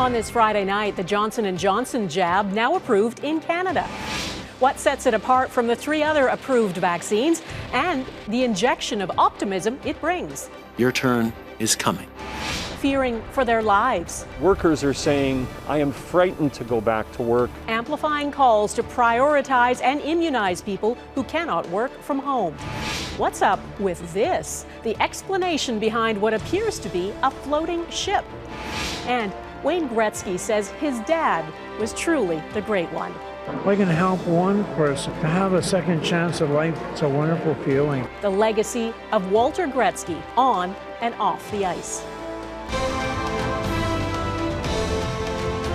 On this Friday night, the Johnson & Johnson jab now approved in Canada. What sets it apart from the 3 other approved vaccines and the injection of optimism it brings. Your turn is coming. Fearing for their lives. Workers are saying, I am frightened to go back to work. Amplifying calls to prioritize and immunize people who cannot work from home. What's up with this? The explanation behind what appears to be a floating ship. And Wayne Gretzky says his dad was truly the great one. If I can help one person to have a second chance at life, it's a wonderful feeling. The legacy of Walter Gretzky on and off the ice.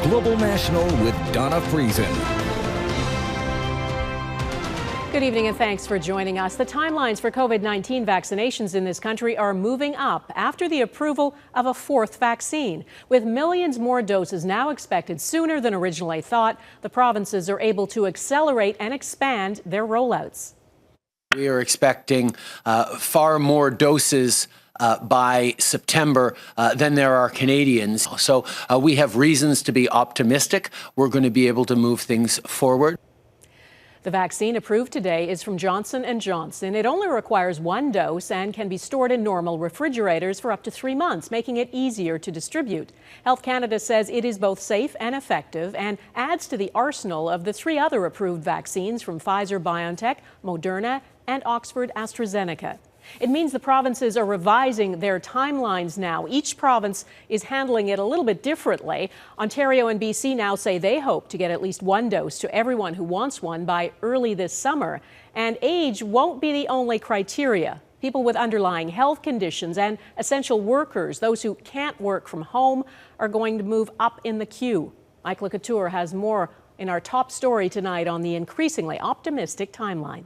Global National with Donna Friesen. Good evening and thanks for joining us. The timelines for COVID-19 vaccinations in this country are moving up after the approval of a 4th vaccine. With millions more doses now expected sooner than originally thought, the provinces are able to accelerate and expand their rollouts. We are expecting far more doses by September than there are Canadians. So we have reasons to be optimistic. We're going to be able to move things forward. The vaccine approved today is from Johnson & Johnson. It only requires 1 dose and can be stored in normal refrigerators for up to 3 months, making it easier to distribute. Health Canada says it is both safe and effective and adds to the arsenal of the 3 other approved vaccines from Pfizer-BioNTech, Moderna, and Oxford-AstraZeneca. It means the provinces are revising their timelines now. Each province is handling it a little bit differently. Ontario and BC now say they hope to get at least 1 dose to everyone who wants one by early this summer. And age won't be the only criteria. People with underlying health conditions and essential workers, those who can't work from home, are going to move up in the queue. Michael Couture has more in our top story tonight on the increasingly optimistic timeline.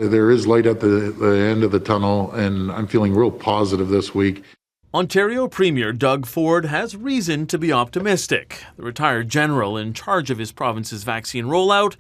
There is light at the end of the tunnel, and I'm feeling real positive this week. Ontario Premier Doug Ford has reason to be optimistic. The retired general in charge of his province's vaccine rollout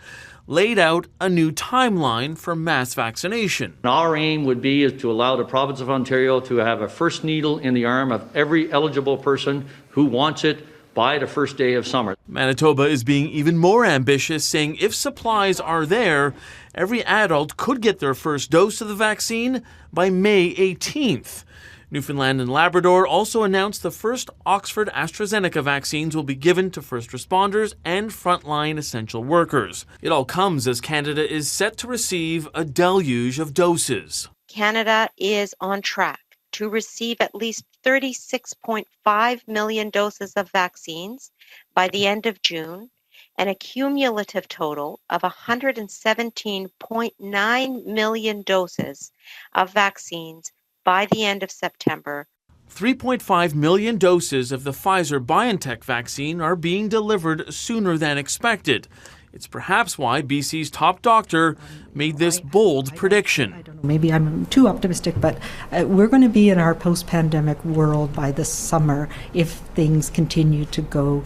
laid out a new timeline for mass vaccination. Our aim would be is to allow the province of Ontario to have a first needle in the arm of every eligible person who wants it by the first day of summer. Manitoba is being even more ambitious, saying if supplies are there, every adult could get their first dose of the vaccine by May 18th. Newfoundland and Labrador also announced the first Oxford-AstraZeneca vaccines will be given to first responders and frontline essential workers. It all comes as Canada is set to receive a deluge of doses. Canada is on track to receive at least 36.5 million doses of vaccines by the end of June, and a cumulative total of 117.9 million doses of vaccines by the end of September. 3.5 million doses of the Pfizer-BioNTech vaccine are being delivered sooner than expected. It's perhaps why BC's top doctor made this bold prediction. I don't know, maybe I'm too optimistic, but we're going to be in our post-pandemic world by this summer if things continue to go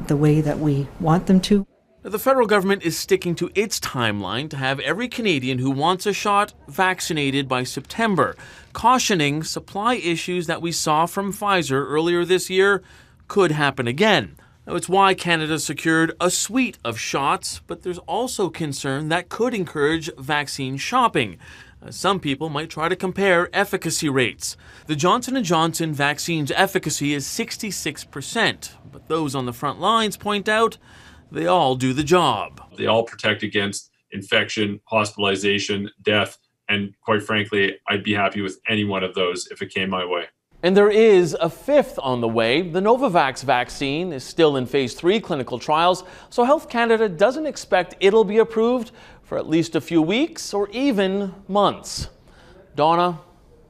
the way that we want them to. The federal government is sticking to its timeline to have every Canadian who wants a shot vaccinated by September, cautioning supply issues that we saw from Pfizer earlier this year could happen again. Now, it's why Canada secured a suite of shots, but there's also concern that could encourage vaccine shopping. Some people might try to compare efficacy rates. The Johnson & Johnson vaccine's efficacy is 66%, but those on the front lines point out they all do the job. They all protect against infection, hospitalization, death, and quite frankly, I'd be happy with any one of those if it came my way. And there is a 5th on the way. The Novavax vaccine is still in phase 3 clinical trials, so Health Canada doesn't expect it'll be approved for at least a few weeks or even months. Donna?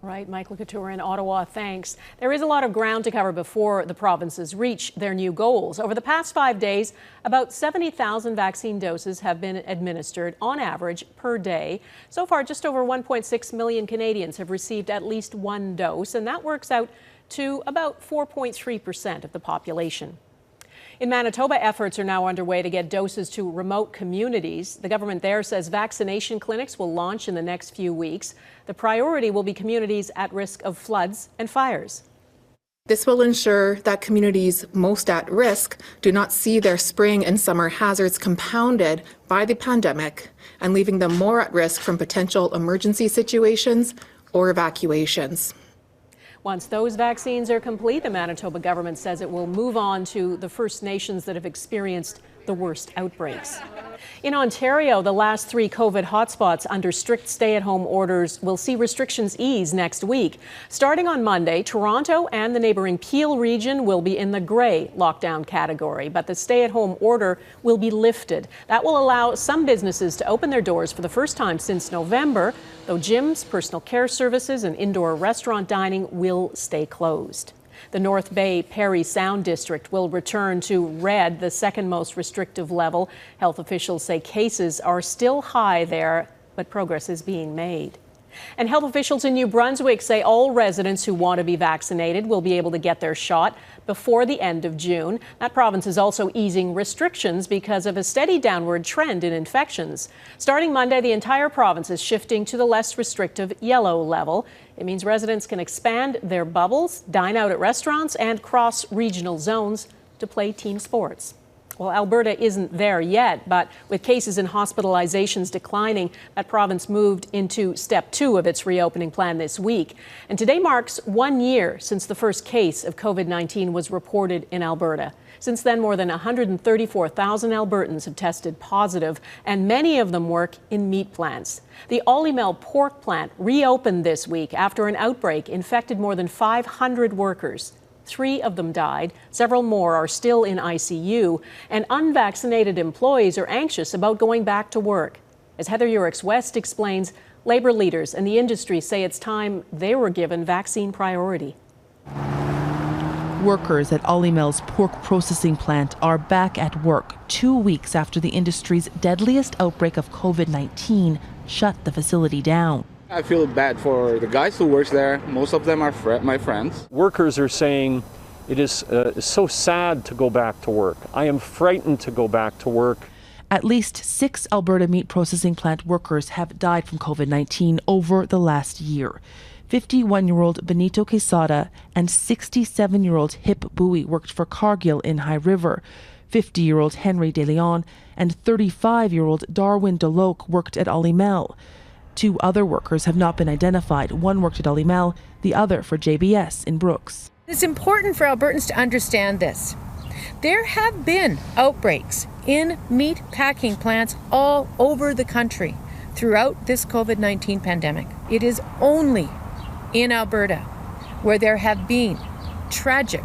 Right, Michael Couture in Ottawa, thanks. There is a lot of ground to cover before the provinces reach their new goals. Over the past 5 days, about 70,000 vaccine doses have been administered on average per day. So far, just over 1.6 million Canadians have received at least 1 dose, and that works out to about 4.3% of the population. In Manitoba, efforts are now underway to get doses to remote communities. The government there says vaccination clinics will launch in the next few weeks. The priority will be communities at risk of floods and fires. This will ensure that communities most at risk do not see their spring and summer hazards compounded by the pandemic and leaving them more at risk from potential emergency situations or evacuations. Once those vaccines are complete, the Manitoba government says it will move on to the First Nations that have experienced the worst outbreaks. In Ontario, the last 3 COVID hotspots under strict stay-at-home orders will see restrictions ease next week. Starting on Monday, Toronto and the neighboring Peel region will be in the gray lockdown category, but the stay-at-home order will be lifted. That will allow some businesses to open their doors for the first time since November, though gyms, personal care services, and indoor restaurant dining will stay closed. The North Bay Parry Sound District will return to red, the second most restrictive level. Health officials say cases are still high there, but progress is being made. And health officials in New Brunswick say all residents who want to be vaccinated will be able to get their shot before the end of June. That province is also easing restrictions because of a steady downward trend in infections. Starting Monday, the entire province is shifting to the less restrictive yellow level. It means residents can expand their bubbles, dine out at restaurants, and cross regional zones to play team sports. Well, Alberta isn't there yet, but with cases and hospitalizations declining, that province moved into step 2 of its reopening plan this week. And today marks 1 year since the first case of COVID-19 was reported in Alberta. Since then, more than 134,000 Albertans have tested positive, and many of them work in meat plants. The Olymel pork plant reopened this week after an outbreak infected more than 500 workers. 3 of them died. Several more are still in ICU, and unvaccinated employees are anxious about going back to work. As Heather Yourex-West explains, labor leaders and the industry say it's time they were given vaccine priority. Workers at Olymel's pork processing plant are back at work 2 weeks after the industry's deadliest outbreak of COVID-19 shut the facility down. I feel bad for the guys who work there. Most of them are my friends. Workers are saying it is so sad to go back to work. I am frightened to go back to work. At least 6 Alberta meat processing plant workers have died from COVID-19 over the last year. 51-year-old Benito Quesada and 67-year-old Hip Bowie worked for Cargill in High River. 50-year-old Henry De Leon and 35-year-old Darwin DeLoc worked at Olymel. 2 other workers have not been identified. One worked at Olymel, the other for JBS in Brooks. It's important for Albertans to understand this. There have been outbreaks in meat packing plants all over the country throughout this COVID-19 pandemic. It is only in Alberta where there have been tragic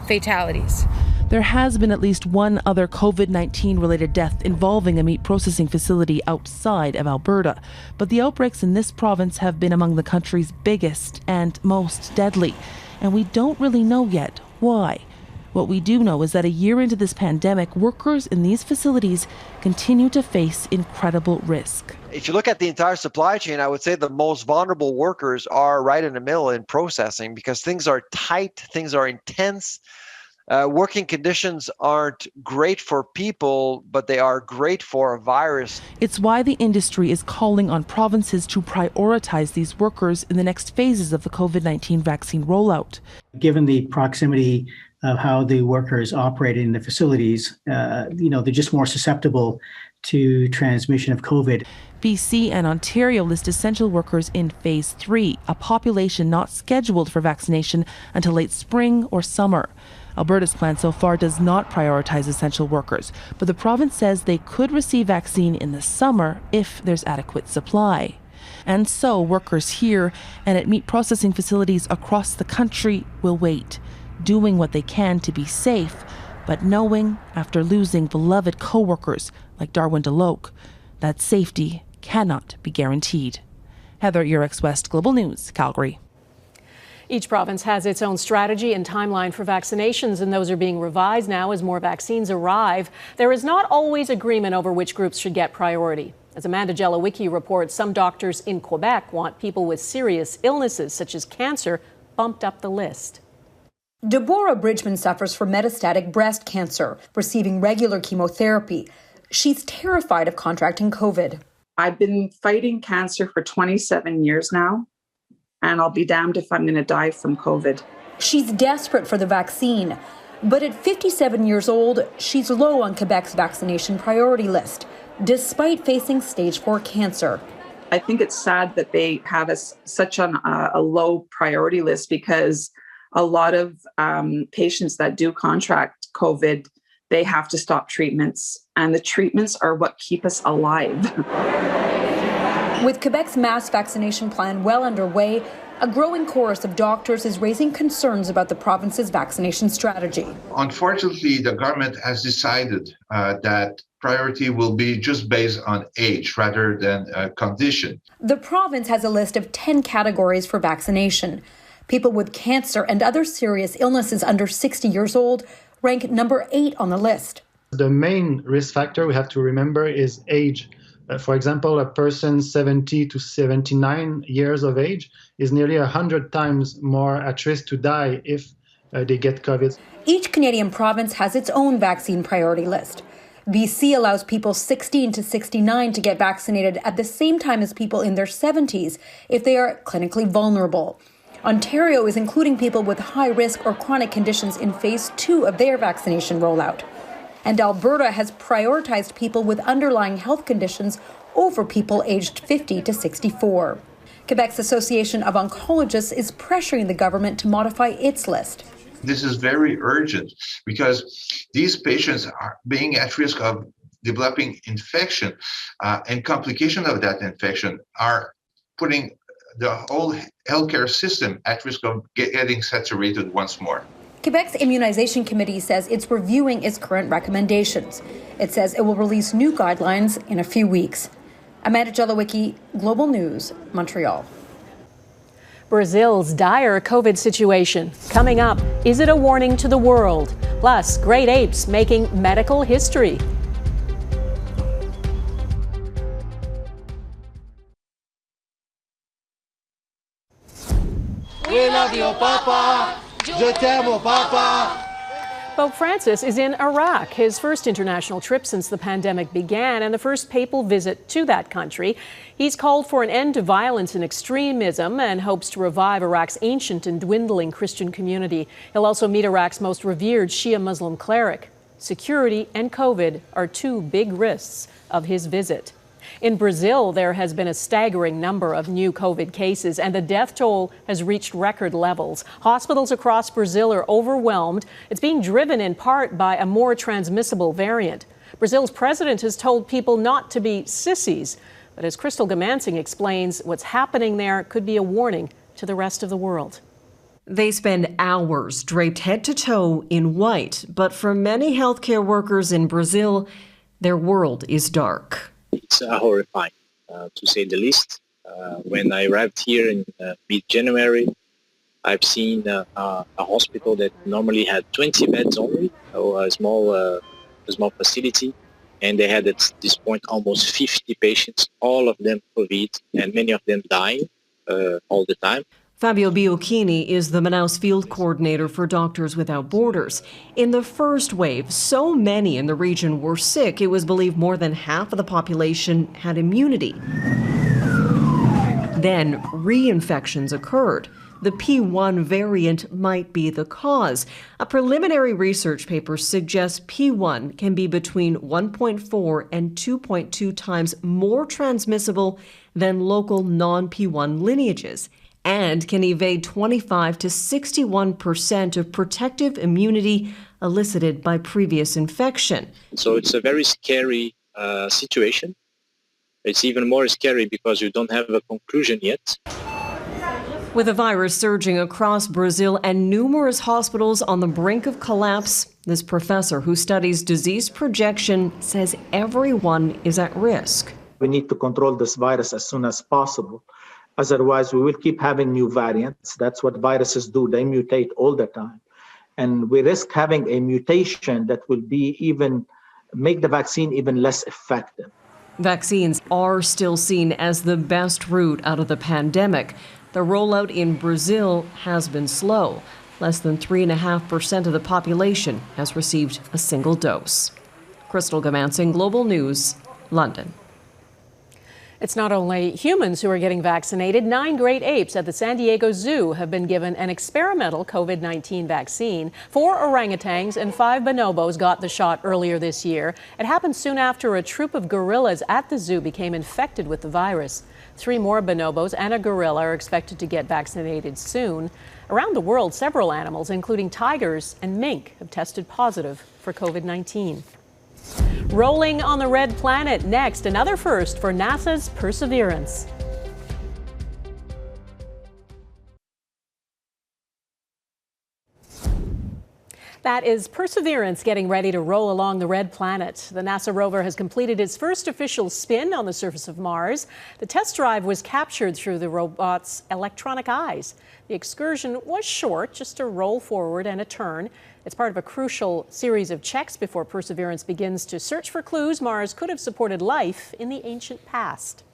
fatalities. There has been at least one other COVID-19 related death involving a meat processing facility outside of Alberta. But the outbreaks in this province have been among the country's biggest and most deadly. And we don't really know yet why. What we do know is that a year into this pandemic, workers in these facilities continue to face incredible risk. If you look at the entire supply chain, I would say the most vulnerable workers are right in the middle in processing because things are tight, things are intense. Working conditions aren't great for people, but they are great for a virus. It's why the industry is calling on provinces to prioritize these workers in the next phases of the COVID-19 vaccine rollout. Given the proximity of how the workers operate in the facilities, they're just more susceptible to transmission of COVID. BC and Ontario list essential workers in Phase 3, a population not scheduled for vaccination until late spring or summer. Alberta's plan so far does not prioritize essential workers, but the province says they could receive vaccine in the summer if there's adequate supply. And so workers here and at meat processing facilities across the country will wait, doing what they can to be safe, but knowing after losing beloved co-workers like Darwin DeLoc, that safety cannot be guaranteed. Heather Yourex-West, Global News, Calgary. Each province has its own strategy and timeline for vaccinations, and those are being revised now as more vaccines arrive. There is not always agreement over which groups should get priority. As Amanda Jelowicki reports, some doctors in Quebec want people with serious illnesses such as cancer bumped up the list. Deborah Bridgman suffers from metastatic breast cancer, receiving regular chemotherapy. She's terrified of contracting COVID. I've been fighting cancer for 27 years now. And I'll be damned if I'm going to die from COVID. She's desperate for the vaccine. But at 57 years old, she's low on Quebec's vaccination priority list, despite facing stage 4 cancer. I think it's sad that they have such a low priority list, because a lot of patients that do contract COVID, they have to stop treatments, and the treatments are what keep us alive. With Quebec's mass vaccination plan well underway, a growing chorus of doctors is raising concerns about the province's vaccination strategy. Unfortunately, the government has decided that priority will be just based on age rather than condition. The province has a list of 10 categories for vaccination. People with cancer and other serious illnesses under 60 years old rank number 8 on the list. The main risk factor we have to remember is age. For example, a person 70 to 79 years of age is nearly 100 times more at risk to die if they get COVID. Each Canadian province has its own vaccine priority list. BC allows people 16 to 69 to get vaccinated at the same time as people in their 70s if they are clinically vulnerable. Ontario is including people with high risk or chronic conditions in phase 2 of their vaccination rollout. And Alberta has prioritized people with underlying health conditions over people aged 50 to 64. Quebec's Association of Oncologists is pressuring the government to modify its list. This is very urgent because these patients are being at risk of developing infection, and complication of that infection are putting the whole healthcare system at risk of getting saturated once more. Quebec's Immunization Committee says it's reviewing its current recommendations. It says it will release new guidelines in a few weeks. Amanda Jelowicki, Global News, Montreal. Brazil's dire COVID situation. Coming up, is it a warning to the world? Plus, great apes making medical history. We love you, Papa. Je t'aime, Papa. Pope Francis is in Iraq, his first international trip since the pandemic began and the first papal visit to that country. He's called for an end to violence and extremism and hopes to revive Iraq's ancient and dwindling Christian community. He'll also meet Iraq's most revered Shia Muslim cleric. Security and COVID are two big risks of his visit. In Brazil, there has been a staggering number of new COVID cases, and the death toll has reached record levels. Hospitals across Brazil are overwhelmed. It's being driven in part by a more transmissible variant. Brazil's president has told people not to be sissies. But as Crystal Goomansingh explains, what's happening there could be a warning to the rest of the world. They spend hours draped head to toe in white, but for many healthcare workers in Brazil, their world is dark. It's horrifying, to say the least. When I arrived here in mid-January, I've seen a hospital that normally had 20 beds only, a small facility, and they had at this point almost 50 patients, all of them COVID, and many of them dying all the time. Fabio Biocchini is the Manaus field coordinator for Doctors Without Borders. In the first wave, so many in the region were sick, it was believed more than half of the population had immunity. Then reinfections occurred. The P1 variant might be the cause. A preliminary research paper suggests P1 can be between 1.4 and 2.2 times more transmissible than local non-P1 lineages, and can evade 25 to 61% of protective immunity elicited by previous infection. So it's a very scary situation. It's even more scary because you don't have a conclusion yet. With the virus surging across Brazil and numerous hospitals on the brink of collapse, this professor who studies disease projection says everyone is at risk. We need to control this virus as soon as possible. Otherwise, we will keep having new variants. That's what viruses do. They mutate all the time. And we risk having a mutation that will make the vaccine even less effective. Vaccines are still seen as the best route out of the pandemic. The rollout in Brazil has been slow. Less than 3.5% of the population has received a single dose. Crystal Goomansingh, Global News, London. It's not only humans who are getting vaccinated. 9 great apes at the San Diego Zoo have been given an experimental COVID-19 vaccine. 4 orangutans and 5 bonobos got the shot earlier this year. It happened soon after a troop of gorillas at the zoo became infected with the virus. 3 more bonobos and a gorilla are expected to get vaccinated soon. Around the world, several animals, including tigers and mink, have tested positive for COVID-19. Rolling on the red planet next, another first for NASA's Perseverance. That is Perseverance getting ready to roll along the red planet. The NASA rover has completed its first official spin on the surface of Mars. The test drive was captured through the robot's electronic eyes. The excursion was short, just a roll forward and a turn. It's part of a crucial series of checks before Perseverance begins to search for clues Mars could have supported life in the ancient past.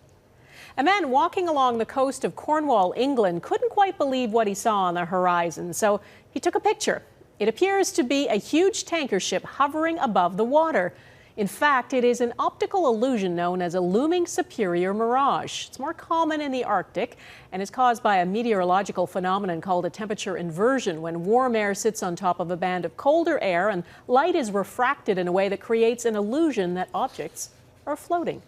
A man walking along the coast of Cornwall, England, couldn't quite believe what he saw on the horizon, so he took a picture. It appears to be a huge tanker ship hovering above the water. In fact, it is an optical illusion known as a looming superior mirage. It's more common in the Arctic and is caused by a meteorological phenomenon called a temperature inversion, when warm air sits on top of a band of colder air and light is refracted in a way that creates an illusion that objects are floating.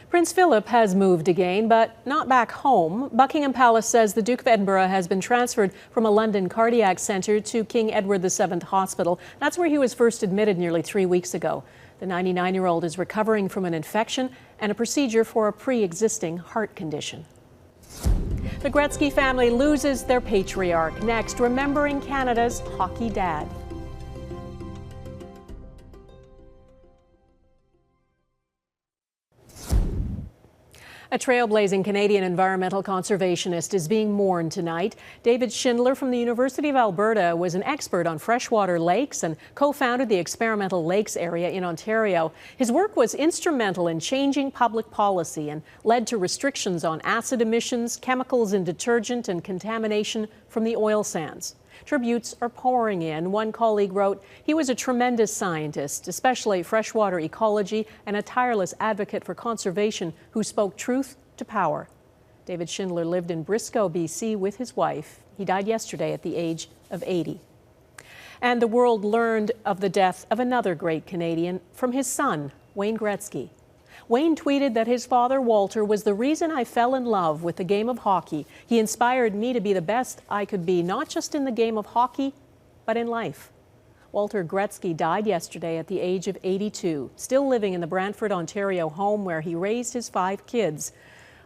Prince Philip has moved again, but not back home. Buckingham Palace says the Duke of Edinburgh has been transferred from a London cardiac centre to King Edward VII Hospital. That's where he was first admitted nearly 3 weeks ago. The 99-year-old is recovering from an infection and a procedure for a pre-existing heart condition. The Gretzky family loses their patriarch. Next, remembering Canada's hockey dad. A trailblazing Canadian environmental conservationist is being mourned tonight. David Schindler from the University of Alberta was an expert on freshwater lakes and co-founded the Experimental Lakes area in Ontario. His work was instrumental in changing public policy and led to restrictions on acid emissions, chemicals in detergent, and contamination from the oil sands. Tributes are pouring in. One colleague wrote, "He was a tremendous scientist, especially freshwater ecology, and a tireless advocate for conservation who spoke truth to power." David Schindler lived in Briscoe, BC with his wife. He died yesterday at the age of 80. And the world learned of the death of another great Canadian from his son, Wayne Gretzky. Wayne tweeted that his father, Walter, was the reason I fell in love with the game of hockey. He inspired me to be the best I could be, not just in the game of hockey, but in life. Walter Gretzky died yesterday at the age of 82, still living in the Brantford, Ontario home where he raised his 5 kids.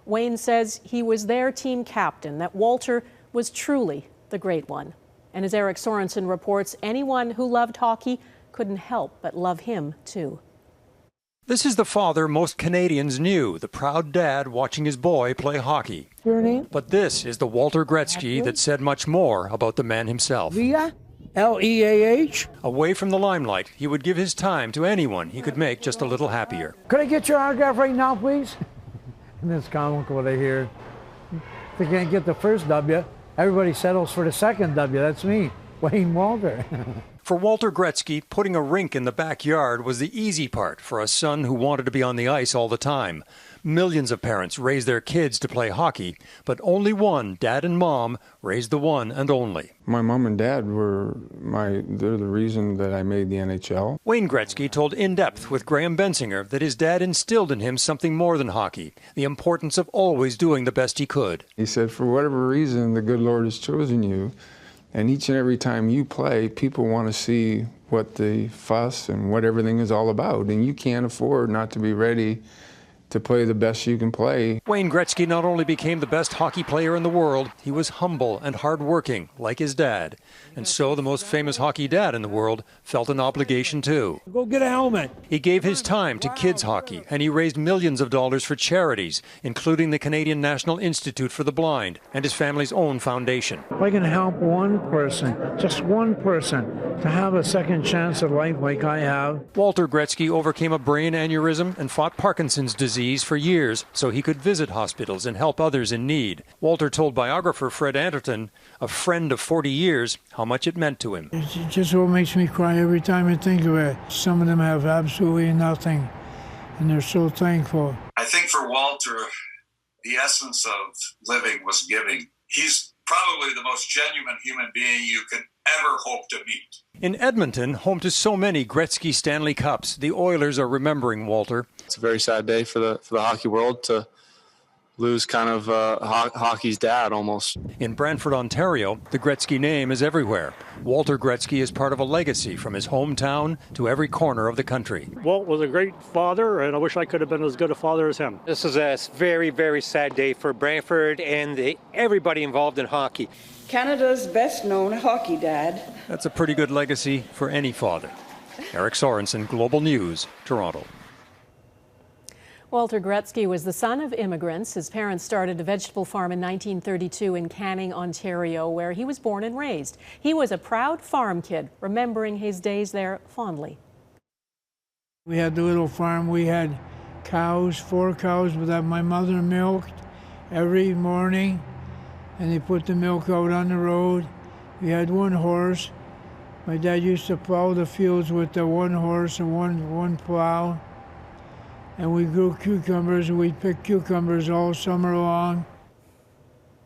Wayne says he was their team captain, that Walter was truly the great one. And as Eric Sorensen reports, anyone who loved hockey couldn't help but love him too. This is the father most Canadians knew, the proud dad watching his boy play hockey. Your name? But this is the Walter Gretzky that said much more about the man himself. Leah? L-E-A-H? Away from the limelight, he would give his time to anyone he could make just a little happier. Could I get your autograph right now, please? And it's comical what I hear. If they can't get the first W, everybody settles for the second W. That's me, Wayne Walter. For Walter Gretzky, putting a rink in the backyard was the easy part for a son who wanted to be on the ice all the time. Millions of parents raised their kids to play hockey, but only one, Dad and Mom, raised the one and only. My mom and dad they're the reason that I made the NHL. Wayne Gretzky told In Depth with Graham Bensinger that his dad instilled in him something more than hockey, the importance of always doing the best he could. He said, for whatever reason, the good Lord has chosen you. And each and every time you play, people want to see what the fuss and what everything is all about. And you can't afford not to be ready to play the best you can play. Wayne Gretzky not only became the best hockey player in the world, he was humble and hardworking, like his dad. And so the most famous hockey dad in the world felt an obligation too. Go get a helmet. He gave his time to kids hockey, and he raised millions of dollars for charities, including the Canadian National Institute for the Blind and his family's own foundation. If I can help one person, just one person, to have a second chance at life like I have. Walter Gretzky overcame a brain aneurysm and fought Parkinson's disease for years so he could visit hospitals and help others in need. Walter told biographer Fred Anderton, a friend of 40 years, how much it meant to him. It just what makes me cry every time I think of it. Some of them have absolutely nothing, and they're so thankful. I think for Walter, the essence of living was giving. He's probably the most genuine human being you could ever hope to meet. In Edmonton, home to so many Gretzky Stanley Cups, the Oilers are remembering Walter. It's a very sad day for the hockey world to lose kind of hockey's dad almost. In Brantford, Ontario, the Gretzky name is everywhere. Walter Gretzky is part of a legacy from his hometown to every corner of the country. Walt was a great father, and I wish I could have been as good a father as him. This is a very, very sad day for Brantford and everybody involved in hockey. Canada's best-known hockey dad. That's a pretty good legacy for any father. Eric Sorensen, Global News, Toronto. Walter Gretzky was the son of immigrants. His parents started a vegetable farm in 1932 in Canning, Ontario, where he was born and raised. He was a proud farm kid, remembering his days there fondly. We had the little farm. We had cows, 4 cows that my mother milked every morning, and they put the milk out on the road. We had 1 horse. My dad used to plow the fields with the 1 horse and one plow. And we grew cucumbers, and we picked cucumbers all summer long.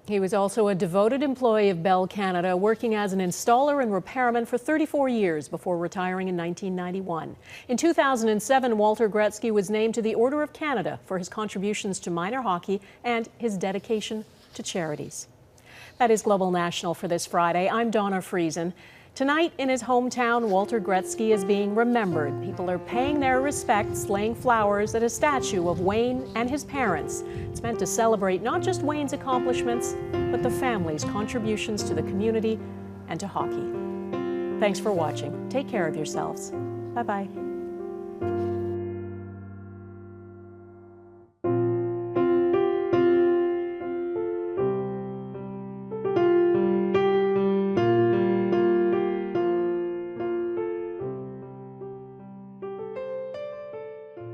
He was also a devoted employee of Bell Canada, working as an installer and repairman for 34 years before retiring in 1991. In 2007, Walter Gretzky was named to the Order of Canada for his contributions to minor hockey and his dedication to charities. That is Global National for this Friday. I'm Donna Friesen. Tonight, in his hometown, Walter Gretzky is being remembered. People are paying their respects, laying flowers at a statue of Wayne and his parents. It's meant to celebrate not just Wayne's accomplishments, but the family's contributions to the community and to hockey. Thanks for watching. Take care of yourselves. Bye-bye.